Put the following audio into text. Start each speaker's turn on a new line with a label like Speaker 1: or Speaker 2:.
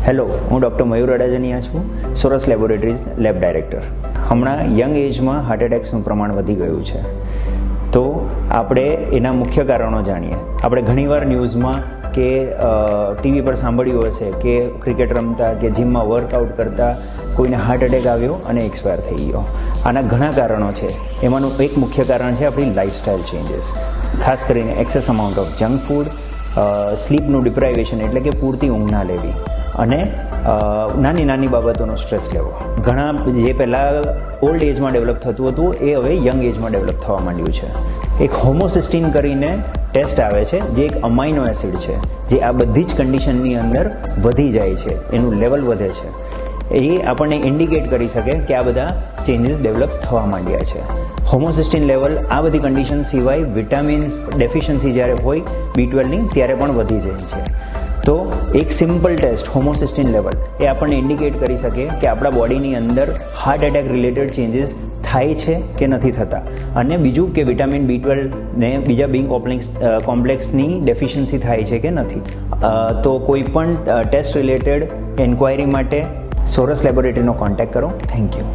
Speaker 1: Hello, હું doctor મયુર અડાજનિયા છું, સોરસ laboratories lab director. હમણાં યંગ એજમાં હાર્ટ એટેક્સનું પ્રમાણ વધી ગયું છે, તો આપણે એના મુખ્ય કારણો જાણીએ. આપણે ઘણીવાર ન્યૂઝમાં કે ટીવી પર સાંભળ્યું હશે કે ક્રિકેટ રમતા કે જિમમાં વર્કઆઉટ કરતા કોઈને હાર્ટ એટેક આવ્યો અને એક્સપાયર થઈ ગયો. આના ઘણા કારણો છે. એમાંનું એક મુખ્ય કારણ છે આપણી લાઇફસ્ટાઇલ ચેન્જીસ, ખાસ કરીને excess amount of junk food, સ્લીપનું ડિપ્રાઇવેશન એટલે કે પૂરતી ઊંઘ ના લેવી, અને નાની નાની બાબતોનો સ્ટ્રેસ લેવો. ઘણા જે પહેલાં ઓલ્ડ એજમાં ડેવલપ થતું હતું એ હવે યંગ એજમાં ડેવલપ થવા માંડ્યું છે. એક હોમોસિસ્ટીન કરીને ટેસ્ટ આવે છે, જે એક અમાઇનો એસિડ છે, જે આ બધી જ કન્ડિશનની અંદર વધી જાય છે, એનું લેવલ વધે છે. એ આપણને ઇન્ડિકેટ કરી શકે કે આ બધા ચેન્જીસ ડેવલપ થવા માંડ્યા છે. હોમોસિસ્ટીન લેવલ આ બધી કન્ડિશન સિવાય વિટામિન્સ ડેફિશિયન્સી જ્યારે હોય B12ની ત્યારે પણ વધી જાય છે. તો એક સિમ્પલ ટેસ્ટ હોમોસિસ્ટીન લેવલ એ આપણને ઇન્ડિકેટ કરી શકે કે આપણા બોડીની અંદર હાર્ટ એટેક રિલેટેડ ચેન્જીસ થાય છે કે નથી થતા. અને બીજું કે વિટામિન B12 ને બીજા બી કોમ્પ્લેક્સની ડેફિશિયન્સી થાય છે કે નથી. તો કોઈ પણ ટેસ્ટ રિલેટેડ એન્ક્વાયરી માટે સોરસ લેબોરેટરીનો કોન્ટેક્ટ કરો. Thank you.